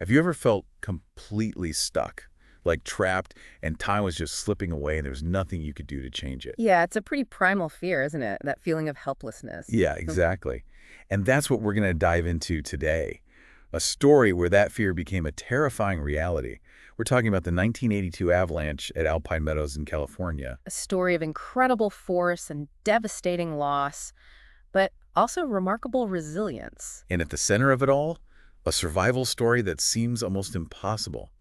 Have you ever felt completely stuck, like trapped, and time was just slipping away and there was nothing you could do to change it? Yeah, it's a pretty primal fear, isn't it? That feeling of helplessness. Yeah, exactly. And that's what we're going to dive into today. A story where that fear became a terrifying reality. We're talking about the 1982 avalanche at Alpine Meadows in California. A story of incredible force and devastating loss, but also remarkable resilience. And at the center of it all, a survival story that seems almost impossible.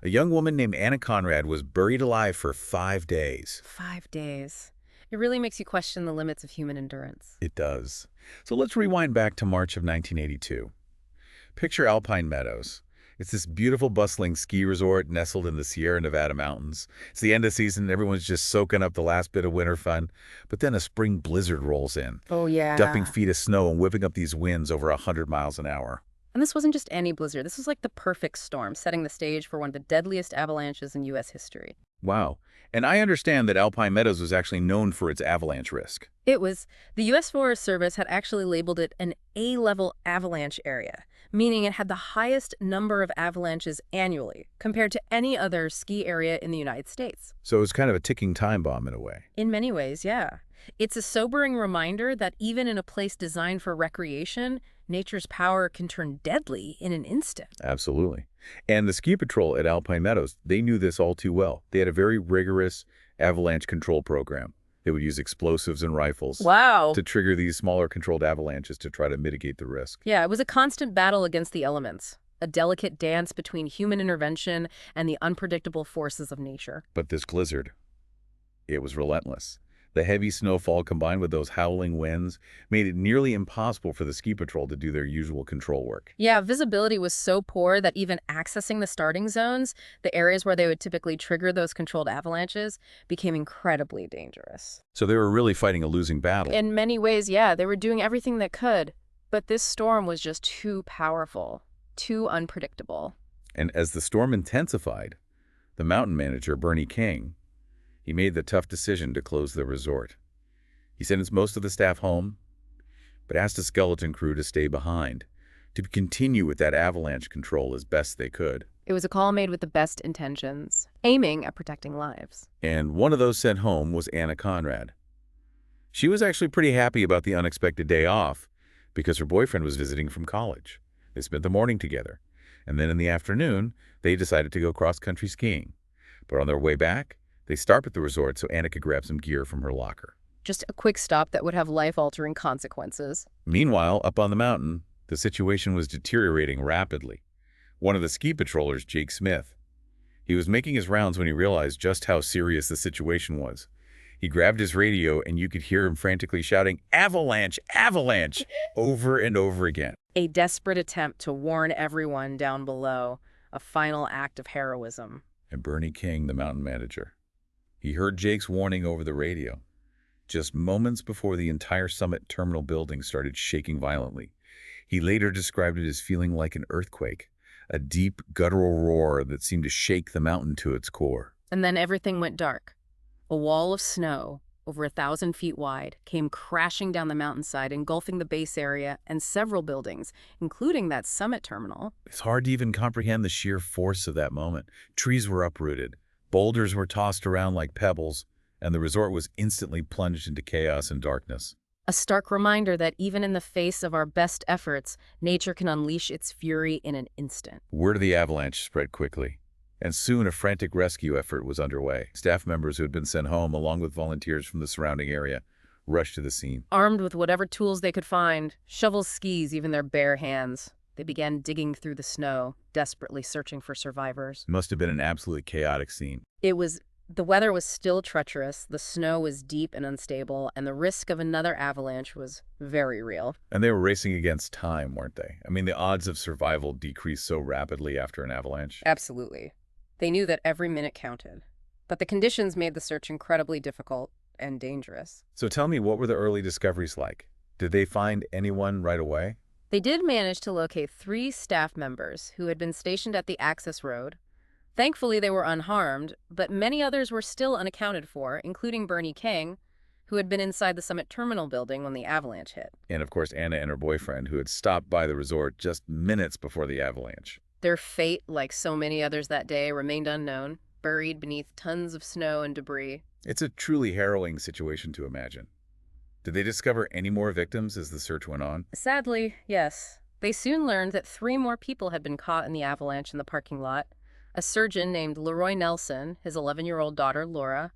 A young woman named Anna Conrad was buried alive for 5 days. 5 days. It really makes you question the limits of human endurance. It does. So let's rewind back to March of 1982. Picture Alpine Meadows. It's this beautiful, bustling ski resort nestled in the Sierra Nevada mountains. It's the end of season, everyone's just soaking up the last bit of winter fun. But then a spring blizzard rolls in, Oh, dumping yeah. feet of snow and whipping up these winds over 100 miles an hour. And this wasn't just any blizzard. This was like the perfect storm, setting the stage for one of the deadliest avalanches in U.S. history. Wow. And I understand that Alpine Meadows was actually known for its avalanche risk. It was, the U.S. Forest Service had actually labeled it an A-level avalanche area, meaning it had the highest number of avalanches annually compared to any other ski area in the United States. So it was kind of a ticking time bomb in a way. In many ways, yeah. It's a sobering reminder that even in a place designed for recreation, nature's power can turn deadly in an instant. Absolutely. And the ski patrol at Alpine Meadows, they knew this all too well. They had a very rigorous avalanche control program. They would use explosives and rifles Wow. to trigger these smaller controlled avalanches to try to mitigate the risk. Yeah, it was a constant battle against the elements, a delicate dance between human intervention and the unpredictable forces of nature. But this blizzard, it was relentless. The heavy snowfall combined with those howling winds made it nearly impossible for the ski patrol to do their usual control work. Yeah, visibility was so poor that even accessing the starting zones, the areas where they would typically trigger those controlled avalanches, became incredibly dangerous. So they were really fighting a losing battle. In many ways, yeah, they were doing everything they could, but this storm was just too powerful, too unpredictable. And as the storm intensified, the mountain manager, Bernie King, he made the tough decision to close the resort. He sentenced most of the staff home, but asked a skeleton crew to stay behind, to continue with that avalanche control as best they could. It was a call made with the best intentions, aiming at protecting lives. And one of those sent home was Anna Conrad. She was actually pretty happy about the unexpected day off because her boyfriend was visiting from college. They spent the morning together, and then in the afternoon, they decided to go cross-country skiing. But on their way back, they stopped at the resort so Anna could grab some gear from her locker. Just a quick stop that would have life-altering consequences. Meanwhile, up on the mountain, the situation was deteriorating rapidly. One of the ski patrollers, Jake Smith, he was making his rounds when he realized just how serious the situation was. He grabbed his radio and you could hear him frantically shouting, "Avalanche! Avalanche!" over and over again. A desperate attempt to warn everyone down below, a final act of heroism. And Bernie King, the mountain manager, he heard Jake's warning over the radio, just moments before the entire summit terminal building started shaking violently. He later described it as feeling like an earthquake, a deep, guttural roar that seemed to shake the mountain to its core. And then everything went dark. A wall of snow, over 1,000 feet wide, came crashing down the mountainside, engulfing the base area and several buildings, including that summit terminal. It's hard to even comprehend the sheer force of that moment. Trees were uprooted, boulders were tossed around like pebbles, and the resort was instantly plunged into chaos and darkness. A stark reminder that even in the face of our best efforts, nature can unleash its fury in an instant. Word of the avalanche spread quickly, and soon a frantic rescue effort was underway. Staff members who had been sent home, along with volunteers from the surrounding area, rushed to the scene. Armed with whatever tools they could find, shovels, skis, even their bare hands, they began digging through the snow, desperately searching for survivors. It must have been an absolutely chaotic scene. The weather was still treacherous, the snow was deep and unstable, and the risk of another avalanche was very real. And they were racing against time, weren't they? I mean, the odds of survival decreased so rapidly after an avalanche. Absolutely. They knew that every minute counted. But the conditions made the search incredibly difficult and dangerous. So tell me, what were the early discoveries like? Did they find anyone right away? They did manage to locate 3 staff members who had been stationed at the access road. Thankfully, they were unharmed, but many others were still unaccounted for, including Bernie King, who had been inside the summit terminal building when the avalanche hit. And of course, Anna and her boyfriend, who had stopped by the resort just minutes before the avalanche. Their fate, like so many others that day, remained unknown, buried beneath tons of snow and debris. It's a truly harrowing situation to imagine. Did they discover any more victims as the search went on? Sadly, yes. They soon learned that 3 more people had been caught in the avalanche in the parking lot. A surgeon named Leroy Nelson, his 11-year-old daughter, Laura,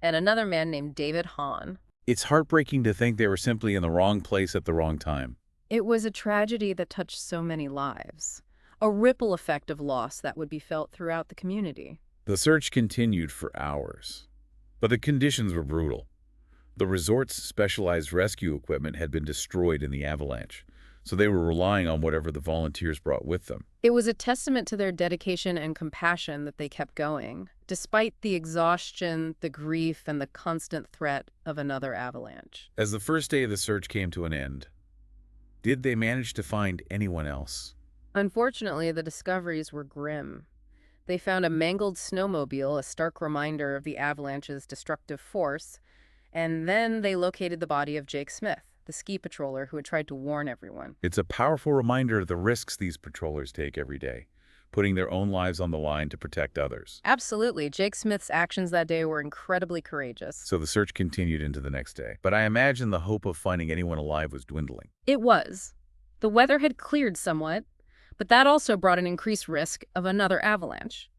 and another man named David Hahn. It's heartbreaking to think they were simply in the wrong place at the wrong time. It was a tragedy that touched so many lives, a ripple effect of loss that would be felt throughout the community. The search continued for hours, but the conditions were brutal. The resort's specialized rescue equipment had been destroyed in the avalanche, so they were relying on whatever the volunteers brought with them. It was a testament to their dedication and compassion that they kept going, despite the exhaustion, the grief, and the constant threat of another avalanche. As the first day of the search came to an end, did they manage to find anyone else? Unfortunately, the discoveries were grim. They found a mangled snowmobile, a stark reminder of the avalanche's destructive force, and then they located the body of Jake Smith, the ski patroller who had tried to warn everyone. It's a powerful reminder of the risks these patrollers take every day, putting their own lives on the line to protect others. Absolutely. Jake Smith's actions that day were incredibly courageous. So the search continued into the next day. But I imagine the hope of finding anyone alive was dwindling. It was. The weather had cleared somewhat, but that also brought an increased risk of another avalanche.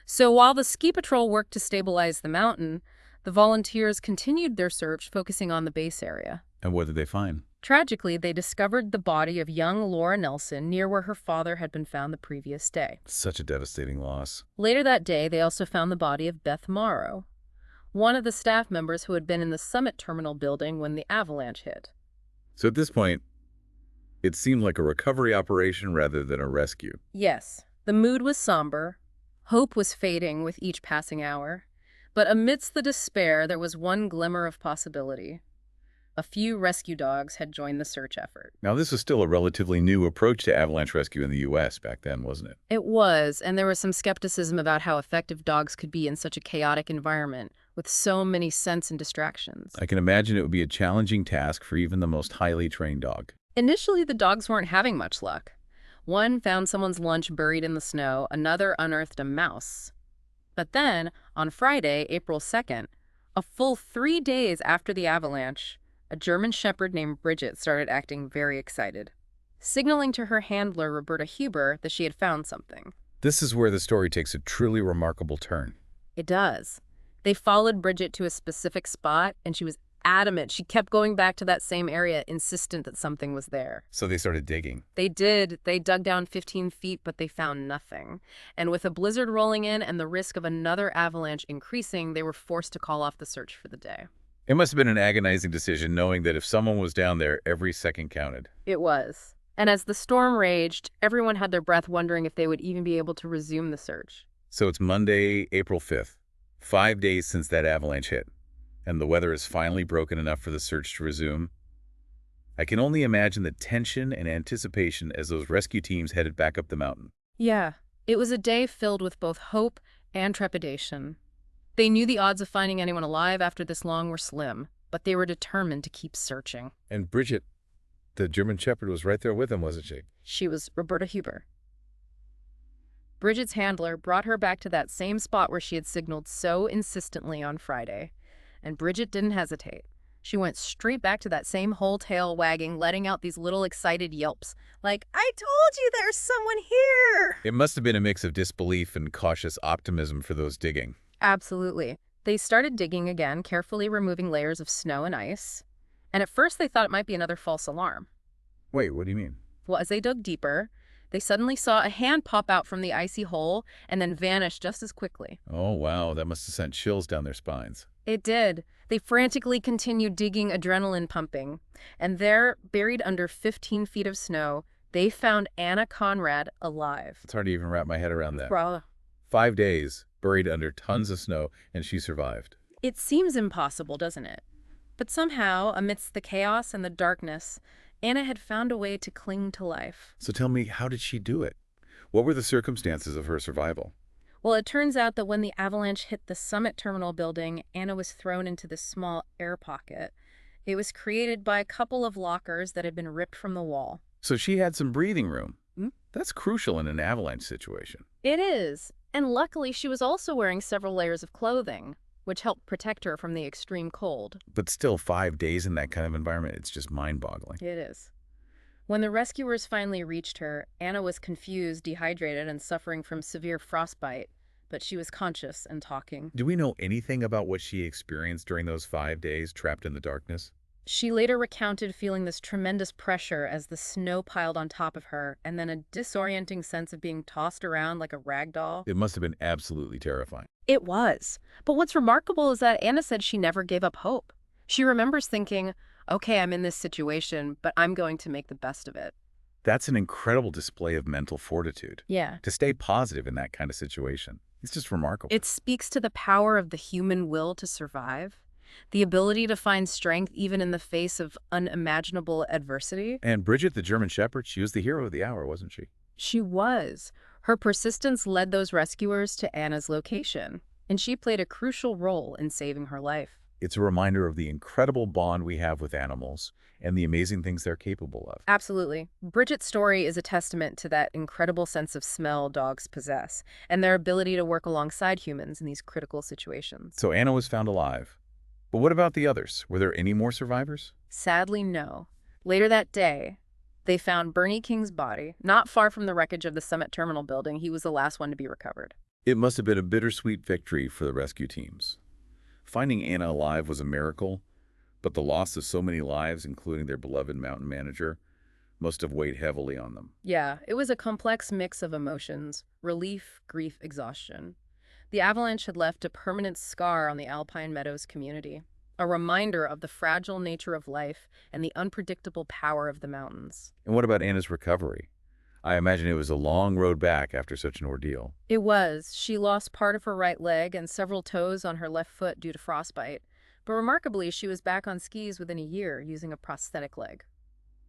So while the ski patrol worked to stabilize the mountain, the volunteers continued their search, focusing on the base area. And what did they find? Tragically, they discovered the body of young Laura Nelson near where her father had been found the previous day. Such a devastating loss. Later that day, they also found the body of Beth Morrow, one of the staff members who had been in the Summit Terminal building when the avalanche hit. So at this point, it seemed like a recovery operation rather than a rescue. Yes, the mood was somber. Hope was fading with each passing hour. But amidst the despair, there was one glimmer of possibility. A few rescue dogs had joined the search effort. Now, this was still a relatively new approach to avalanche rescue in the U.S. back then, wasn't it? It was, and there was some skepticism about how effective dogs could be in such a chaotic environment with so many scents and distractions. I can imagine it would be a challenging task for even the most highly trained dog. Initially, the dogs weren't having much luck. One found someone's lunch buried in the snow, another unearthed a mouse. But then, on Friday, April 2nd, a full 3 days after the avalanche, a German shepherd named Bridget started acting very excited, signaling to her handler, Roberta Huber, that she had found something. This is where the story takes a truly remarkable turn. It does. They followed Bridget to a specific spot, and she was adamant. She kept going back to that same area, insistent that something was there. So they started digging. They did. They dug down 15 feet, but they found nothing. And with a blizzard rolling in and the risk of another avalanche increasing, they were forced to call off the search for the day. It must have been an agonizing decision knowing that if someone was down there, every second counted. It was. And as the storm raged, everyone had their breath wondering if they would even be able to resume the search. So it's Monday, April 5th, 5 days since that avalanche hit, and the weather is finally broken enough for the search to resume. I can only imagine the tension and anticipation as those rescue teams headed back up the mountain. Yeah, it was a day filled with both hope and trepidation. They knew the odds of finding anyone alive after this long were slim, but they were determined to keep searching. And Bridget, the German shepherd, was right there with them, wasn't she? She was Roberta Huber. Bridget's handler brought her back to that same spot where she had signaled so insistently on Friday. And Bridget didn't hesitate. She went straight back to that same whole tail wagging, letting out these little excited yelps. Like, I told you there's someone here! It must have been a mix of disbelief and cautious optimism for those digging. Absolutely. They started digging again, carefully removing layers of snow and ice. And at first they thought it might be another false alarm. Wait, what do you mean? Well, as they dug deeper, they suddenly saw a hand pop out from the icy hole and then vanish just as quickly. Oh, wow, that must have sent chills down their spines. It did. They frantically continued digging, adrenaline pumping. And there, buried under 15 feet of snow, they found Anna Conrad alive. It's hard to even wrap my head around that. Bruh. 5 days, buried under tons of snow, and she survived. It seems impossible, doesn't it? But somehow, amidst the chaos and the darkness, Anna had found a way to cling to life. So tell me, how did she do it? What were the circumstances of her survival? Well, it turns out that when the avalanche hit the Summit Terminal building, Anna was thrown into this small air pocket. It was created by a couple of lockers that had been ripped from the wall. So she had some breathing room. That's crucial in an avalanche situation. It is. And luckily, she was also wearing several layers of clothing, which helped protect her from the extreme cold. But still, 5 days in that kind of environment, it's just mind-boggling. It is. When the rescuers finally reached her, Anna was confused, dehydrated, and suffering from severe frostbite, but she was conscious and talking. Do we know anything about what she experienced during those 5 days trapped in the darkness? She later recounted feeling this tremendous pressure as the snow piled on top of her, and then a disorienting sense of being tossed around like a rag doll. It must have been absolutely terrifying. It was. But what's remarkable is that Anna said she never gave up hope. She remembers thinking, okay, I'm in this situation, but I'm going to make the best of it. That's an incredible display of mental fortitude. Yeah. To stay positive in that kind of situation. It's just remarkable. It speaks to the power of the human will to survive, the ability to find strength even in the face of unimaginable adversity. And Bridget, the German Shepherd, she was the hero of the hour, wasn't she? She was. Her persistence led those rescuers to Anna's location, and she played a crucial role in saving her life. It's a reminder of the incredible bond we have with animals and the amazing things they're capable of. Absolutely. Bridget's story is a testament to that incredible sense of smell dogs possess and their ability to work alongside humans in these critical situations. So Anna was found alive. But what about the others? Were there any more survivors? Sadly, no. Later that day, they found Bernie King's body, not far from the wreckage of the Summit Terminal building. He was the last one to be recovered. It must have been a bittersweet victory for the rescue teams. Finding Anna alive was a miracle, but the loss of so many lives, including their beloved mountain manager, must have weighed heavily on them. Yeah, it was a complex mix of emotions: relief, grief, exhaustion. The avalanche had left a permanent scar on the Alpine Meadows community, a reminder of the fragile nature of life and the unpredictable power of the mountains. And what about Anna's recovery? I imagine it was a long road back after such an ordeal. It was. She lost part of her right leg and several toes on her left foot due to frostbite. But remarkably, she was back on skis within a year using a prosthetic leg.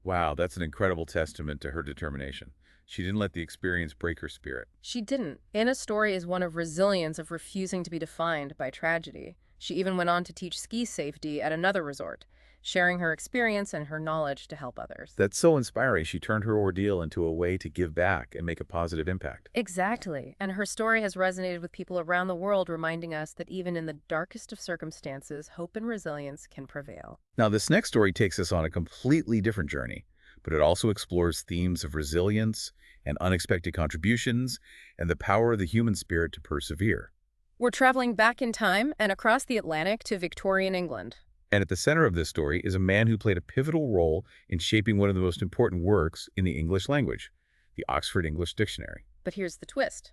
Wow, that's an incredible testament to her determination. She didn't let the experience break her spirit. She didn't. Anna's story is one of resilience, of refusing to be defined by tragedy. She even went on to teach ski safety at another resort, sharing her experience and her knowledge to help others. That's so inspiring. She turned her ordeal into a way to give back and make a positive impact. Exactly. And her story has resonated with people around the world, reminding us that even in the darkest of circumstances, hope and resilience can prevail. Now, this next story takes us on a completely different journey, but it also explores themes of resilience and unexpected contributions and the power of the human spirit to persevere. We're traveling back in time and across the Atlantic to Victorian England. And at the center of this story is a man who played a pivotal role in shaping one of the most important works in the English language, the Oxford English Dictionary. But here's the twist.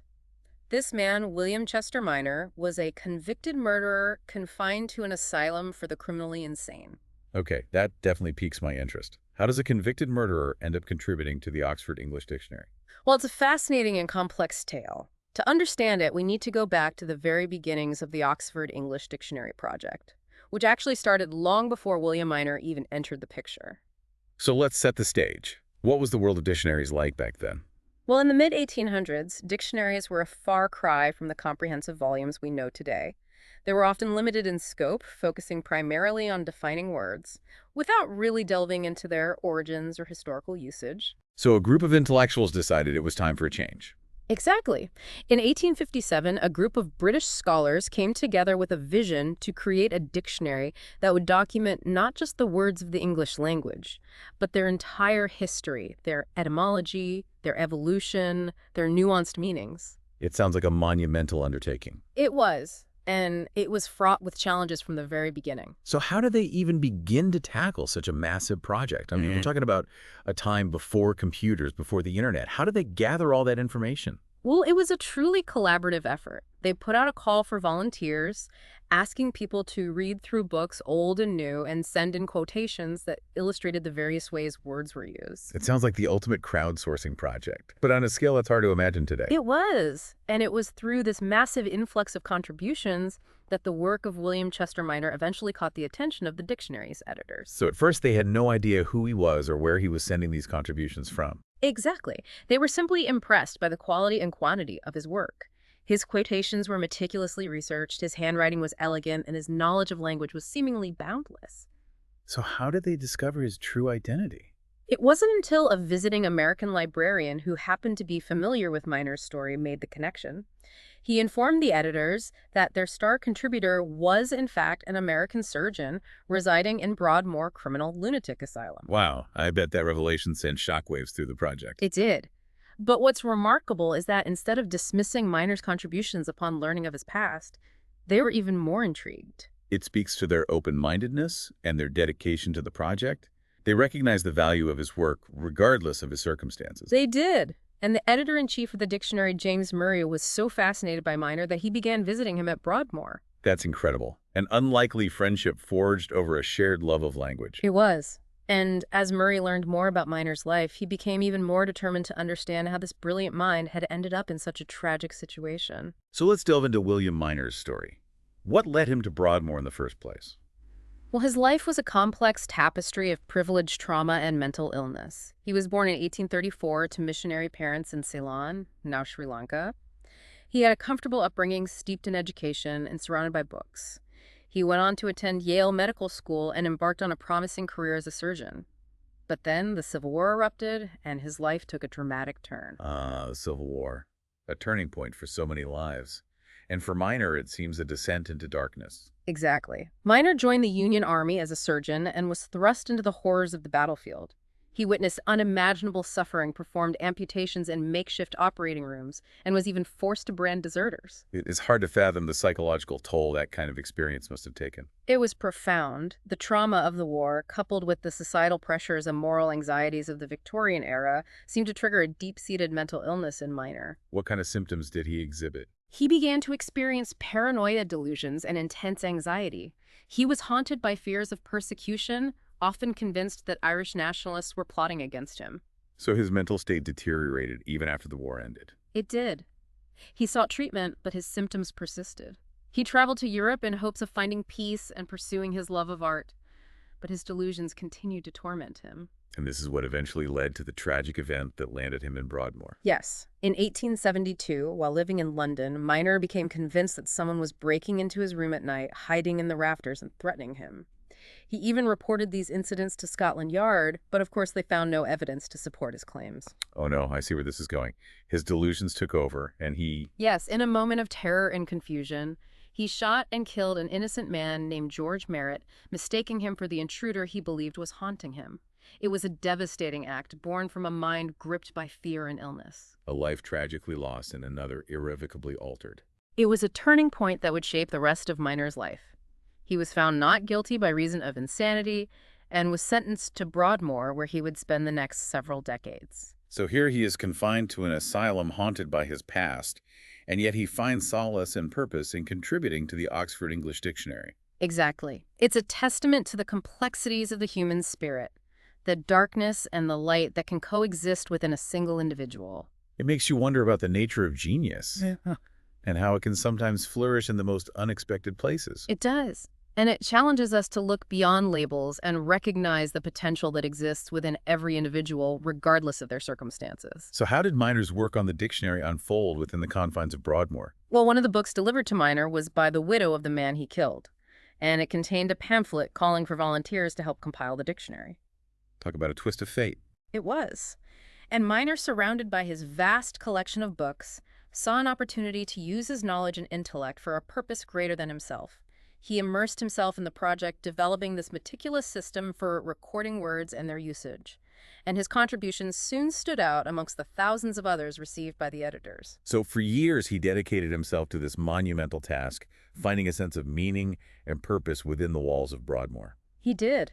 This man, William Chester Minor, was a convicted murderer confined to an asylum for the criminally insane. Okay, that definitely piques my interest. How does a convicted murderer end up contributing to the Oxford English Dictionary? Well, it's a fascinating and complex tale. To understand it, we need to go back to the very beginnings of the Oxford English Dictionary project, which actually started long before William Minor even entered the picture. So let's set the stage. What was the world of dictionaries like back then? Well, in the mid-1800s, dictionaries were a far cry from the comprehensive volumes we know today. They were often limited in scope, focusing primarily on defining words, without really delving into their origins or historical usage. So a group of intellectuals decided it was time for a change. Exactly. In 1857, a group of British scholars came together with a vision to create a dictionary that would document not just the words of the English language, but their entire history, their etymology, their evolution, their nuanced meanings. It sounds like a monumental undertaking. It was, and it was fraught with challenges from the very beginning. So how did they even begin to tackle such a massive project? I mean, we're talking about a time before computers, before the internet. How did they gather all that information? Well, it was a truly collaborative effort. They put out a call for volunteers, asking people to read through books, old and new, and send in quotations that illustrated the various ways words were used. It sounds like the ultimate crowdsourcing project, but on a scale that's hard to imagine today. It was. And it was through this massive influx of contributions that the work of William Chester Minor eventually caught the attention of the dictionary's editors. So at first they had no idea who he was or where he was sending these contributions from. Exactly. They were simply impressed by the quality and quantity of his work. His quotations were meticulously researched, his handwriting was elegant, and his knowledge of language was seemingly boundless. So how did they discover his true identity? It wasn't until a visiting American librarian who happened to be familiar with Miner's story made the connection. He informed the editors that their star contributor was, in fact, an American surgeon residing in Broadmoor Criminal Lunatic Asylum. Wow, I bet that revelation sent shockwaves through the project. It did. But what's remarkable is that instead of dismissing Miner's contributions upon learning of his past, they were even more intrigued. It speaks to their open-mindedness and their dedication to the project. They recognize the value of his work regardless of his circumstances. They did. And the editor-in-chief of the dictionary, James Murray, was so fascinated by Miner that he began visiting him at Broadmoor. That's incredible. An unlikely friendship forged over a shared love of language. It was. And as Murray learned more about Miner's life, he became even more determined to understand how this brilliant mind had ended up in such a tragic situation. So let's delve into William Miner's story. What led him to Broadmoor in the first place? Well, his life was a complex tapestry of privilege, trauma, and mental illness. He was born in 1834 to missionary parents in Ceylon, now Sri Lanka. He had a comfortable upbringing steeped in education and surrounded by books. He went on to attend Yale Medical School and embarked on a promising career as a surgeon. But then the Civil War erupted, and his life took a dramatic turn. The Civil War. A turning point for so many lives. And for Miner, it seems a descent into darkness. Exactly. Miner joined the Union Army as a surgeon and was thrust into the horrors of the battlefield. He witnessed unimaginable suffering, performed amputations in makeshift operating rooms, and was even forced to brand deserters. It is hard to fathom the psychological toll that kind of experience must have taken. It was profound. The trauma of the war, coupled with the societal pressures and moral anxieties of the Victorian era, seemed to trigger a deep-seated mental illness in Miner. What kind of symptoms did he exhibit? He began to experience paranoia delusions and intense anxiety. He was haunted by fears of persecution, often convinced that Irish nationalists were plotting against him. So his mental state deteriorated even after the war ended. It did. He sought treatment, but his symptoms persisted. He traveled to Europe in hopes of finding peace and pursuing his love of art, but his delusions continued to torment him. And this is what eventually led to the tragic event that landed him in Broadmoor. Yes. In 1872, while living in London, Miner became convinced that someone was breaking into his room at night, hiding in the rafters and threatening him. He even reported these incidents to Scotland Yard, but of course they found no evidence to support his claims. Oh no, I see where this is going. His delusions took over, and he... Yes, in a moment of terror and confusion, he shot and killed an innocent man named George Merritt, mistaking him for the intruder he believed was haunting him. It was a devastating act, born from a mind gripped by fear and illness. A life tragically lost and another irrevocably altered. It was a turning point that would shape the rest of Miner's life. He was found not guilty by reason of insanity and was sentenced to Broadmoor, where he would spend the next several decades. So here he is confined to an asylum haunted by his past, and yet he finds solace and purpose in contributing to the Oxford English Dictionary. Exactly. It's a testament to the complexities of the human spirit, the darkness and the light that can coexist within a single individual. It makes you wonder about the nature of genius, and how it can sometimes flourish in the most unexpected places. It does. And it challenges us to look beyond labels and recognize the potential that exists within every individual, regardless of their circumstances. So how did Miner's work on the dictionary unfold within the confines of Broadmoor? Well, one of the books delivered to Miner was by the widow of the man he killed, and it contained a pamphlet calling for volunteers to help compile the dictionary. Talk about a twist of fate. It was. And Miner, surrounded by his vast collection of books, saw an opportunity to use his knowledge and intellect for a purpose greater than himself. He immersed himself in the project, developing this meticulous system for recording words and their usage. And his contributions soon stood out amongst the thousands of others received by the editors. So for years, he dedicated himself to this monumental task, finding a sense of meaning and purpose within the walls of Broadmoor. He did.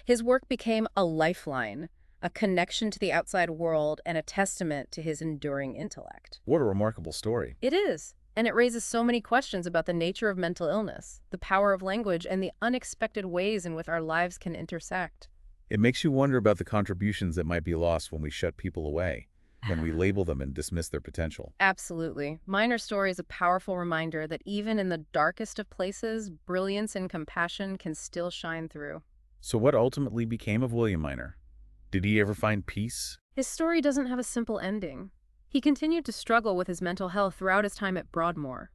His work became a lifeline, a connection to the outside world, and a testament to his enduring intellect. What a remarkable story. It is. And it raises so many questions about the nature of mental illness, the power of language, and the unexpected ways in which our lives can intersect. It makes you wonder about the contributions that might be lost when we shut people away, when we label them and dismiss their potential. Absolutely. Miner's story is a powerful reminder that even in the darkest of places, brilliance and compassion can still shine through. So what ultimately became of William Miner? Did he ever find peace? His story doesn't have a simple ending. He continued to struggle with his mental health throughout his time at Broadmoor.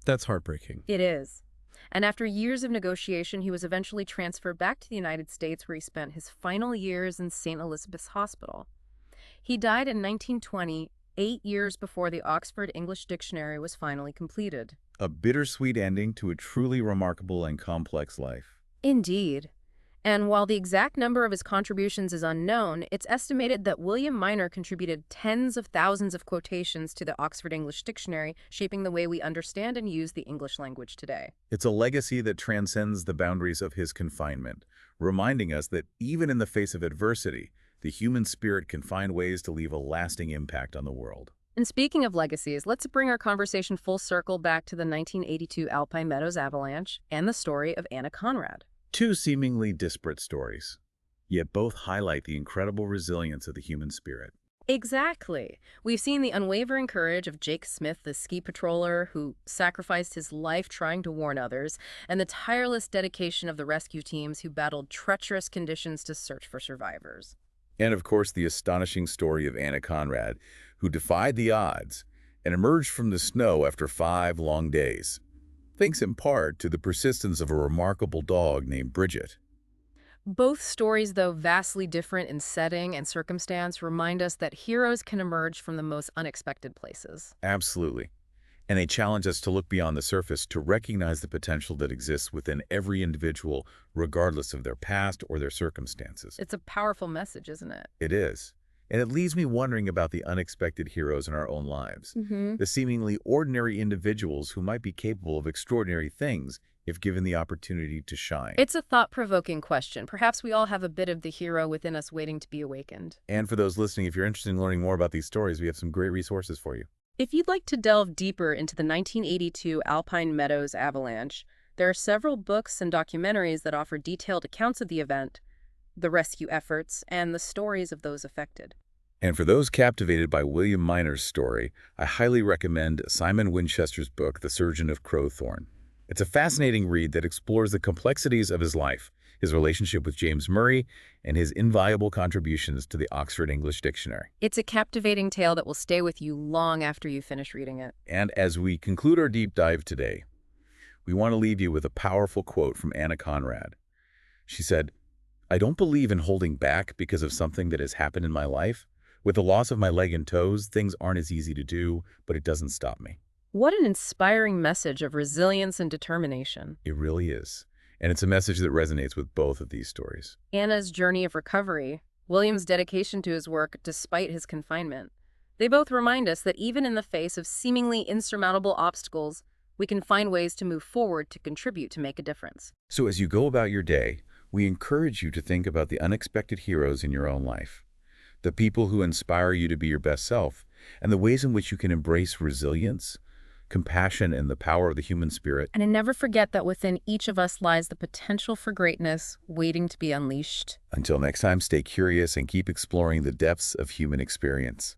That's heartbreaking. It is. And after years of negotiation, he was eventually transferred back to the United States, where he spent his final years in St. Elizabeth's Hospital. He died in 1920, 8 years before the Oxford English Dictionary was finally completed. A bittersweet ending to a truly remarkable and complex life. Indeed. And while the exact number of his contributions is unknown, it's estimated that William Minor contributed tens of thousands of quotations to the Oxford English Dictionary, shaping the way we understand and use the English language today. It's a legacy that transcends the boundaries of his confinement, reminding us that even in the face of adversity, the human spirit can find ways to leave a lasting impact on the world. And speaking of legacies, let's bring our conversation full circle back to the 1982 Alpine Meadows avalanche and the story of Anna Conrad. Two seemingly disparate stories, yet both highlight the incredible resilience of the human spirit. Exactly. We've seen the unwavering courage of Jake Smith, the ski patroller who sacrificed his life trying to warn others, and the tireless dedication of the rescue teams who battled treacherous conditions to search for survivors. And of course, the astonishing story of Anna Conrad, who defied the odds and emerged from the snow after 5 long days, thanks in part to the persistence of a remarkable dog named Bridget. Both stories, though vastly different in setting and circumstance, remind us that heroes can emerge from the most unexpected places. Absolutely. And they challenge us to look beyond the surface, to recognize the potential that exists within every individual, regardless of their past or their circumstances. It's a powerful message, isn't it? It is. And it leaves me wondering about the unexpected heroes in our own lives, the seemingly ordinary individuals who might be capable of extraordinary things if given the opportunity to shine. It's a thought-provoking question. Perhaps we all have a bit of the hero within us waiting to be awakened. And for those listening, if you're interested in learning more about these stories, we have some great resources for you. If you'd like to delve deeper into the 1982 Alpine Meadows avalanche, there are several books and documentaries that offer detailed accounts of the event, the rescue efforts, and the stories of those affected. And for those captivated by William Minor's story, I highly recommend Simon Winchester's book, The Surgeon of Crowthorne. It's a fascinating read that explores the complexities of his life, his relationship with James Murray, and his invaluable contributions to the Oxford English Dictionary. It's a captivating tale that will stay with you long after you finish reading it. And as we conclude our deep dive today, we want to leave you with a powerful quote from Anna Conrad. She said, "I don't believe in holding back because of something that has happened in my life. With the loss of my leg and toes, things aren't as easy to do, but it doesn't stop me." What an inspiring message of resilience and determination. It really is. And it's a message that resonates with both of these stories. Anna's journey of recovery, William's dedication to his work despite his confinement. They both remind us that even in the face of seemingly insurmountable obstacles, we can find ways to move forward to contribute to make a difference. So as you go about your day, we encourage you to think about the unexpected heroes in your own life, the people who inspire you to be your best self, and the ways in which you can embrace resilience, compassion, and the power of the human spirit. And never forget that within each of us lies the potential for greatness waiting to be unleashed. Until next time, stay curious and keep exploring the depths of human experience.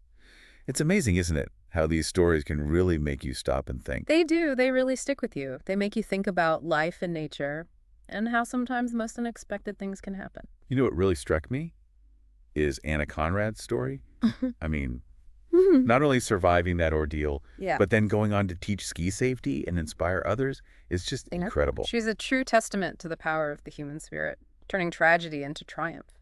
It's amazing, isn't it, how these stories can really make you stop and think. They do. They really stick with you. They make you think about life and nature and how sometimes the most unexpected things can happen. You know what really struck me is Anna Conrad's story. I mean, not only surviving that ordeal, but then going on to teach ski safety and inspire others is just incredible. She's a true testament to the power of the human spirit, turning tragedy into triumph.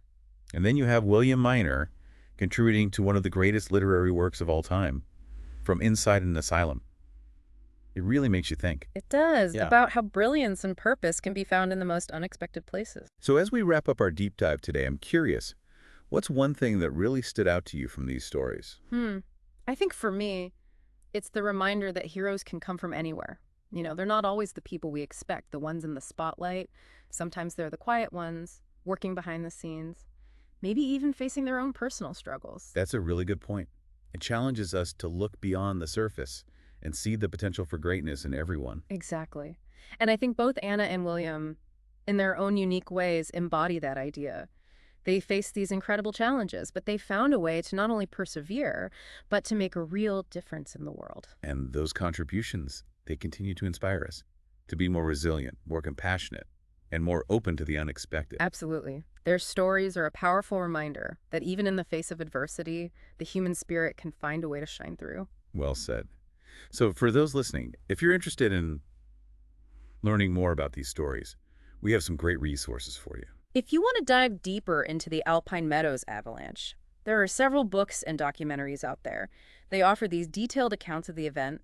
And then you have William Minor contributing to one of the greatest literary works of all time, From Inside an Asylum. It really makes you think. It does, about how brilliance and purpose can be found in the most unexpected places. So as we wrap up our deep dive today, I'm curious, what's one thing that really stood out to you from these stories? I think for me, it's the reminder that heroes can come from anywhere. You know, they're not always the people we expect, the ones in the spotlight. Sometimes they're the quiet ones, working behind the scenes, maybe even facing their own personal struggles. That's a really good point. It challenges us to look beyond the surface and see the potential for greatness in everyone. Exactly. And I think both Anna and William, in their own unique ways, embody that idea. They faced these incredible challenges, but they found a way to not only persevere, but to make a real difference in the world. And those contributions, they continue to inspire us to be more resilient, more compassionate, and more open to the unexpected. Absolutely. Their stories are a powerful reminder that even in the face of adversity, the human spirit can find a way to shine through. Well said. So for those listening, if you're interested in learning more about these stories, we have some great resources for you. If you want to dive deeper into the Alpine Meadows avalanche, there are several books and documentaries out there. They offer these detailed accounts of the event,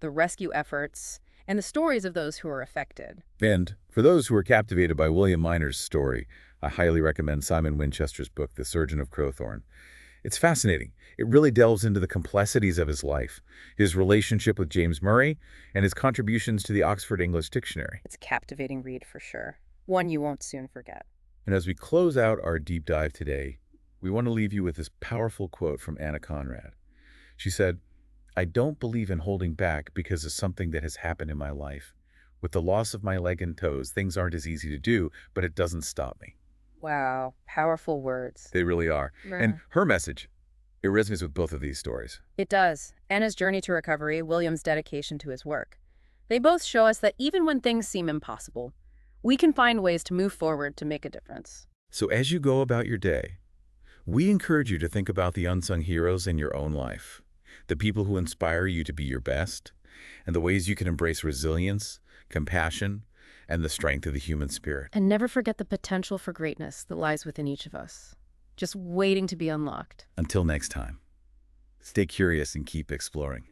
the rescue efforts, and the stories of those who are affected. And for those who are captivated by William Miner's story, I highly recommend Simon Winchester's book, The Surgeon of Crowthorne. It's fascinating. It really delves into the complexities of his life, his relationship with James Murray, and his contributions to the Oxford English Dictionary. It's a captivating read for sure, one you won't soon forget. And as we close out our deep dive today, we want to leave you with this powerful quote from Anna Conrad. She said, "I don't believe in holding back because of something that has happened in my life. With the loss of my leg and toes, things aren't as easy to do, but it doesn't stop me." Wow, powerful words. They really are. And her message, it resonates with both of these stories. It does. Anna's journey to recovery, William's dedication to his work. They both show us that even when things seem impossible, we can find ways to move forward to make a difference. So as you go about your day, we encourage you to think about the unsung heroes in your own life, the people who inspire you to be your best, and the ways you can embrace resilience, compassion, and the strength of the human spirit. And never forget the potential for greatness that lies within each of us, just waiting to be unlocked. Until next time, stay curious and keep exploring.